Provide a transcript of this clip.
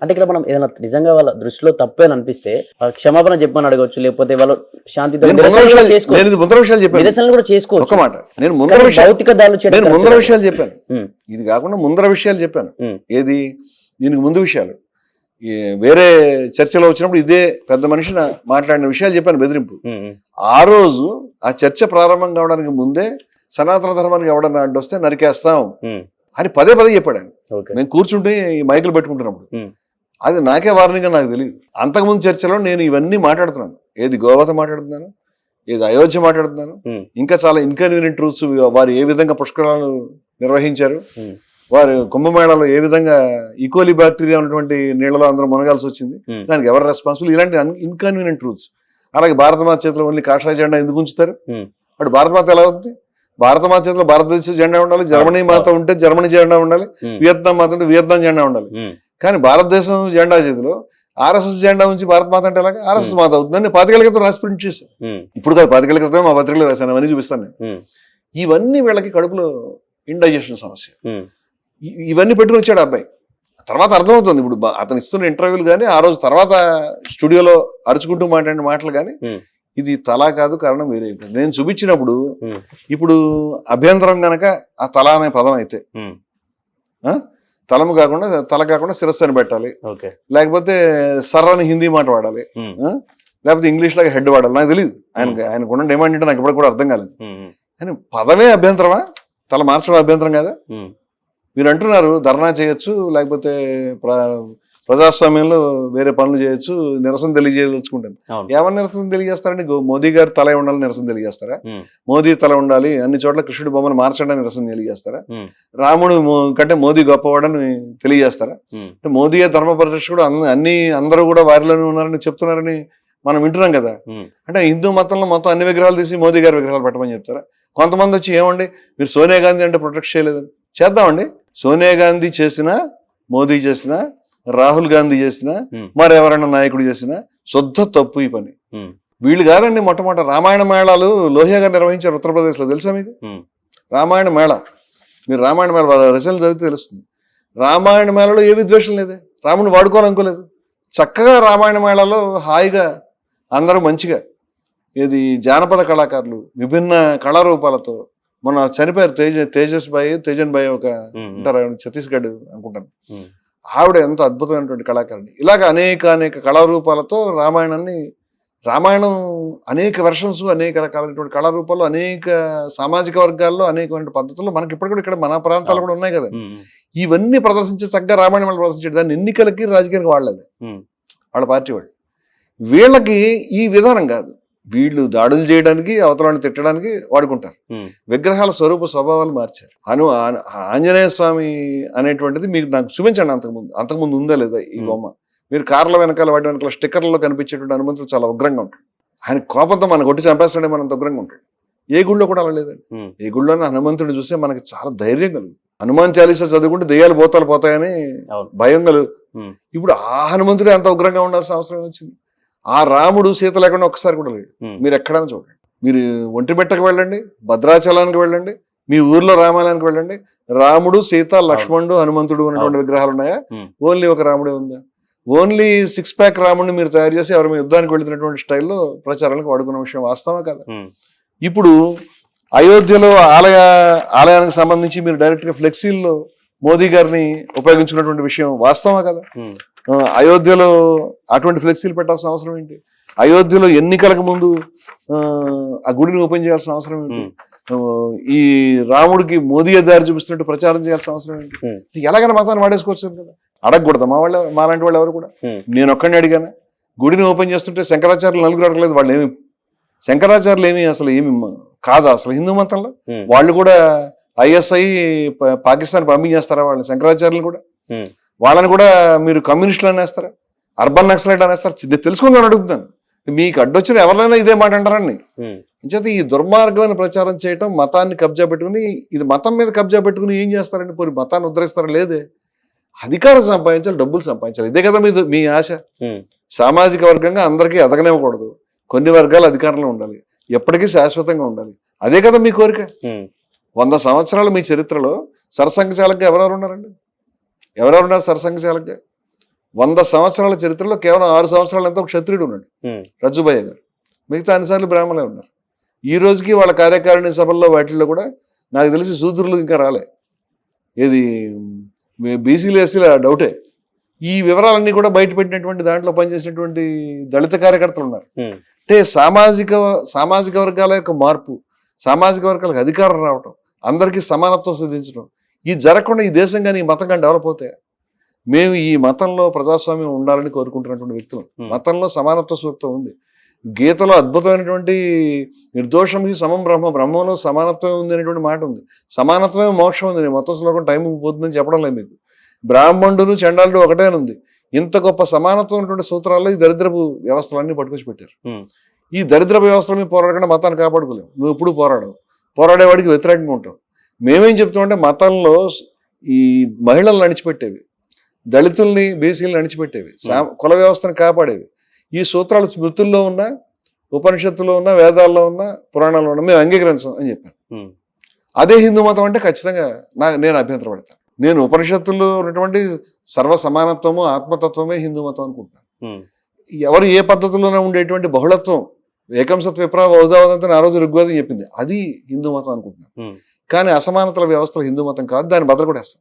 అంటే ఇక్కడ మనం ఏదైనా నిజంగా వాళ్ళ దృష్టిలో తప్పే అని అనిపిస్తే క్షమాపణ చెప్పమని అడగవచ్చు, లేకపోతే వాళ్ళు శాంతితో నిరసనలు కూడా చేసుకోవచ్చు. ఒక మాట నేను ముందర విషయాలు చెప్పాను, ఇది కాకుండా ముందర విషయాలు చెప్పాను. ఏది దీనికి ముందు విషయాలు వేరే చర్చలో వచ్చినప్పుడు ఇదే పెద్ద మనిషి మాట్లాడిన విషయాలు చెప్పాను, బెదిరింపు. ఆ రోజు ఆ చర్చ ప్రారంభం కావడానికి ముందే సనాతన ధర్మానికి ఎవడన్నా అడ్డొస్తే నరికేస్తాం అని పదే చెప్పాడు ఆయన. నేను కూర్చుంటే ఈ మైకులు పెట్టుకుంటున్నప్పుడు అది నాకే వార్నింగ్ నాకు తెలియదు. అంతకుముందు చర్చలో నేను ఇవన్నీ మాట్లాడుతున్నాను. ఏది గోవత మాట్లాడుతున్నాను, ఏది అయోధ్య మాట్లాడుతున్నాను, ఇంకా చాలా ఇన్కన్వీనియంట్ ట్రూత్స్. వారు ఏ విధంగా పుష్కరాలను నిర్వహించారు, వారు కుంభమేళాలో ఏ విధంగా ఈకోలీ బ్యాక్టీరియా ఉన్నటువంటి నీళ్లలో అందరూ మునగాల్సి వచ్చింది, దానికి ఎవరు రెస్పాన్సిబుల్, ఇలాంటి ఇన్కన్వీనియంట్ ట్రూత్స్. అలాగే భారతమాత చేతిలో ఓన్లీ కాషాయ జెండా ఎందుకు ఉంచుతారు? అటు భారతమాత ఎలా ఉంది? భారతమాత చేతిలో భారతదేశ జెండా ఉండాలి, జర్మనీ మాత ఉంటే జర్మనీ జెండా ఉండాలి, వియత్నాం మాత ఉంటే వియత్నాం జెండా ఉండాలి. కానీ భారతదేశం జెండా చేతిలో ఆర్ఎస్ఎస్ జెండా ఉంచి భారత మాత అంటే ఎలాగా? ఆర్ఎస్ఎస్ మాత అవుతుందని 5 ఏళ్ల క్రితం రాసి ప్రింట్ చేశాను. ఇప్పుడు కాదు, 5 ఏళ్ల క్రితం మా పత్రికలో రాశాను, అవన్నీ చూపిస్తాను నేను. ఇవన్నీ వీళ్ళకి కడుపులో ఇండైజెషన్ సమస్య. ఇవన్నీ పెట్టుకుని వచ్చాడు అబ్బాయి. తర్వాత అర్థమవుతుంది ఇప్పుడు అతను ఇస్తున్న ఇంటర్వ్యూలు కానీ, ఆ రోజు తర్వాత స్టూడియోలో అరుచుకుంటూ మాట్లాడిన మాటలు కానీ, ఇది తలా కాదు, కారణం వేరే. నేను చూపించినప్పుడు ఇప్పుడు అభ్యంతరం గనక ఆ తల అనే పదం అయితే తల కాకుండా శిరస్సు అని పెట్టాలి, లేకపోతే సర్రని హిందీ మాట వాడాలి, లేకపోతే ఇంగ్లీష్ లాగా హెడ్ వాడాలి. నాకు తెలియదు ఆయనకున్న డిమాండ్ అంటే నాకు ఇప్పుడు కూడా అర్థం కాలేదు. కానీ పదమే అభ్యంతరమా? తల మార్చడం అభ్యంతరం కదా? మీరు అంటున్నారు ధర్నా చేయొచ్చు, లేకపోతే ప్రజాస్వామ్యంలో వేరే పనులు చేయొచ్చు, నిరసన తెలియజేయదలుచుకుంటాను. ఏమన్నా నిరసన తెలియజేస్తారండి? మోదీ గారి తల ఉండాలి నిరసన తెలియజేస్తారా? మోదీ తల ఉండాలి, అన్ని చోట్ల కృష్ణుడి బొమ్మను మార్చడానికి నిరసన తెలియజేస్తారా? రాముడు కంటే మోదీ గొప్పవాడని తెలియజేస్తారా? మోదీయే ధర్మ పరిరక్షకుడు, అందరూ కూడా వారిలోనే ఉన్నారని చెప్తున్నారని మనం వింటున్నాం కదా. అంటే హిందూ మతంలో మొత్తం అన్ని విగ్రహాలు తీసి మోదీ గారి విగ్రహాలు పెట్టమని చెప్తారా? కొంతమంది వచ్చి ఏమండి మీరు సోనియా గాంధీ అంటే ప్రొటెక్ట్ చేయలేదని. చేద్దామండి, సోనియా గాంధీ చేసినా, మోదీ చేసినా, రాహుల్ గాంధీ చేసినా, మరెవరైనా నాయకుడు చేసినా శుద్ధ తప్పు ఈ పని. వీళ్ళు కాదండి. మొట్టమొదటి రామాయణ మేళాలు లోహియా గారు నిర్వహించారు ఉత్తరప్రదేశ్ లో, తెలుసా మీకు? రామాయణ మేళ, మీరు రామాయణ మేళ రచనలు చదివితే తెలుస్తుంది. రామాయణ మేళలో ఏ విద్వేషం లేదే, రాముని వాడుకోవాలనుకోలేదు. చక్కగా రామాయణ మేళలో హాయిగా అందరూ మంచిగా, ఇది జానపద కళాకారులు విభిన్న కళారూపాలతో, మొన్న చనిపోయారు తేజన్ భాయ్ ఒక ఉంటారు, ఛత్తీస్గఢ్ అనుకుంటాను, ఆవిడ ఎంతో అద్భుతమైనటువంటి కళాకారిణి. ఇలాగ అనేక కళారూపాలతో రామాయణం అనేక వెర్షన్స్, అనేక రకాలైనటువంటి కళారూపాలు, అనేక సామాజిక వర్గాల్లో అనేకమైన పద్ధతుల్లో మనకి ఇప్పుడు కూడా ఇక్కడ మన ప్రాంతాలు కూడా ఉన్నాయి కదా. ఇవన్నీ ప్రదర్శించే చక్కగా రామాయణం వాళ్ళు ప్రదర్శించారు. దాన్ని ఎన్నికలకి రాజకీయానికి వాడలేదు వాళ్ళ పార్టీ వాళ్ళు. వీళ్ళకి ఈ విధానం కాదు, వీళ్ళు దాడులు చేయడానికి, అవతలాన్ని తిట్టడానికి వాడుకుంటారు. విగ్రహాల స్వరూప స్వభావాలు మార్చారు. ఆంజనేయ స్వామి అనేటువంటిది మీకు నాకు చూపించండి, అంతకుముందు ఉందా లేదా ఈ బొమ్మ? మీరు కార్ల వెనకాల వాటి వెనకాల స్టిక్కర్లలో కనిపించేటువంటి హనుమంతుడు చాలా ఉగ్రంగా ఉంటాడు. ఆయన కోపంతో మనం కొట్టి చంపేస్తాడే మనంత ఉగ్రంగా ఉంటాడు. ఏ గుళ్ళో కూడా అలా లేదండి. ఏ గుళ్ళోనే హనుమంతుడిని చూస్తే మనకి చాలా ధైర్యం కలుగు. హనుమాన్ చాలీసా చదువుకుంటే దెయ్యాలు భూతాలు పోతాయని భయం కలుగు. ఇప్పుడు ఆ హనుమంతుడే అంత ఉగ్రంగా ఉండాల్సిన అవసరం వచ్చింది. ఆ రాముడు సీత లేకుండా ఒక్కసారి కూడా లేడు. మీరు ఎక్కడైనా చూడండి, మీరు ఒంటిమిట్టకు వెళ్ళండి, భద్రాచలానికి వెళ్ళండి, మీ ఊర్లో రామాలయానికి వెళ్ళండి, రాముడు, సీత, లక్ష్మణుడు, హనుమంతుడు ఉన్నటువంటి విగ్రహాలు ఉన్నాయా? ఓన్లీ ఒక రాముడే ఉందా? ఓన్లీ 6 ప్యాక్ రాముడిని మీరు తయారు చేసి ఎవరి మీద యుద్ధానికి వెళుతున్నటువంటి స్టైల్లో ప్రచారానికి వాడుకున్న విషయం వాస్తవా కదా? ఇప్పుడు అయోధ్యలో ఆలయానికి సంబంధించి మీరు డైరెక్ట్ గా ఫ్లెక్సీల్లో మోదీ గారిని ఉపయోగించుకున్నటువంటి విషయం వాస్తవా కదా? అయోధ్యలో అటువంటి ఫ్లెక్సీలు పెట్టాల్సిన అవసరం ఏంటి? అయోధ్యలో ఎన్నికలకు ముందు ఆ గుడిని ఓపెన్ చేయాల్సిన అవసరం ఏంటి? ఈ రాముడికి మోదీ దారి చూపిస్తున్నట్టు ప్రచారం చేయాల్సిన అవసరం ఏంటి? ఎలాగైనా మతాన్ని వాడేసుకోవచ్చు కదా, అడగకూడదు. మాలాంటి వాళ్ళు ఎవరు కూడా, నేను ఒక్కడిని అడిగాను. గుడిని ఓపెన్ చేస్తుంటే శంకరాచార్యులు నలుగురు అడగలేదు. వాళ్ళు ఏమి శంకరాచార్యులు అసలు ఏమి కాదా అసలు హిందూ మతంలో? వాళ్ళు కూడా ISI పాకిస్తాన్ పంపించేస్తారా వాళ్ళని? శంకరాచార్యులు కూడా వాళ్ళని కూడా మీరు కమ్యూనిస్టులు అనేస్తారా, అర్బన్ నక్సలైట్ అనేస్తారు? తెలుసుకుందని అడుగుతున్నాను. మీకు అడ్డొచ్చిన ఎవరైనా ఇదే మాట అంటారండి. అంచేత ఈ దుర్మార్గమైన ప్రచారం చేయటం, మతాన్ని కబ్జా పెట్టుకుని, ఇది మతం మీద కబ్జా పెట్టుకుని ఏం చేస్తారండి? పోయి మతాన్ని ఉద్ధరిస్తారా? లేదే. అధికారం సంపాదించాలి, డబ్బులు సంపాదించాలి, ఇదే కదా మీ ఆశ. సామాజిక వర్గంగా అందరికీ ఎదగనివ్వకూడదు, కొన్ని వర్గాలు అధికారంలో ఉండాలి, ఎప్పటికీ శాశ్వతంగా ఉండాలి, అదే కదా మీ కోరిక. 100 సంవత్సరాలు మీ చరిత్రలో సరసంఘచాలకుగా ఎవరెవరు ఉన్నారండి? ఎవరెవరున్నారు సరసంఘచాలకుగా? 100 సంవత్సరాల చరిత్రలో కేవలం 6 సంవత్సరాలు ఎంతో ఒక క్షత్రియుడు ఉన్నాడు, రజ్జుబయ్య గారు. మిగతా అన్నిసార్లు బ్రాహ్మణులే ఉన్నారు. ఈ రోజుకి వాళ్ళ కార్యకారిణి సభల్లో వాటిల్లో కూడా నాకు తెలిసి శూద్రులు ఇంకా రాలే. ఏది బీసీలు ఎస్సీల డౌటే. ఈ వివరాలన్నీ కూడా బయట పెట్టినటువంటి దాంట్లో పనిచేసినటువంటి దళిత కార్యకర్తలు ఉన్నారు. అంటే సామాజిక వర్గాల యొక్క మార్పు, సామాజిక వర్గాలకు అధికారం రావటం, అందరికీ సమానత్వం సిద్ధించడం, ఇది జరగకుండా ఈ దేశం కానీ ఈ మతం కానీ డెవలప్ అవుతాయి. మేము ఈ మతంలో ప్రజాస్వామ్యం ఉండాలని కోరుకుంటున్నటువంటి వ్యక్తులు. మతంలో సమానత్వ సూక్తం ఉంది. గీతలో అద్భుతమైనటువంటి నిర్దోషం హి సమం బ్రహ్మ, బ్రహ్మంలో సమానత్వం ఉంది అనేటువంటి మాట ఉంది. సమానత్వమే మోక్షం ఉంది. నేను మొత్తం శ్లోకం టైం పోతుందని చెప్పడం లేదు మీకు. బ్రాహ్మణుడు చండాలుడు ఒకటే ఉంది. ఇంత గొప్ప సమానత్వం ఉన్నటువంటి సూత్రాల్లో ఈ దరిద్రపు వ్యవస్థలన్నీ పట్టుకొచ్చి పెట్టారు. ఈ దరిద్ర వ్యవస్థల మీద పోరాడకుండా మతాన్ని కాపాడుకోలేము. నువ్వు ఎప్పుడు పోరాడేవాడికి వ్యతిరేకంగా ఉంటావు. మేమేం చెప్తామంటే మతంలో ఈ మహిళలను అణిచిపెట్టేవి, దళితుల్ని బీసీలను అణిచిపెట్టేవి, కుల వ్యవస్థను కాపాడేవి ఈ సూత్రాలు స్మృతుల్లో ఉన్నా, ఉపనిషత్తులో ఉన్నా, వేదాల్లో ఉన్నా, పురాణాల్లో ఉన్నా మేము అంగీకరించాం అని చెప్పాను. అదే హిందూ మతం అంటే ఖచ్చితంగా నేను అభ్యంతరపడతాను. నేను ఉపనిషత్తుల్లో ఉన్నటువంటి సర్వ సమానత్వము, ఆత్మతత్వమే హిందూ మతం అనుకుంటున్నాను. ఎవరు ఏ పద్ధతిలోనే ఉండేటువంటి బహుళత్వం, ఏకంసత్ విప్రా బహుధావదంతో ఆ రోజు ఋగ్వేదం చెప్పింది, అది హిందూ మతం అనుకుంటున్నాను. కానీ అసమానతల వ్యవస్థలో హిందూ మతం కాదు, దాన్ని బదులు కూడా వేస్తాను.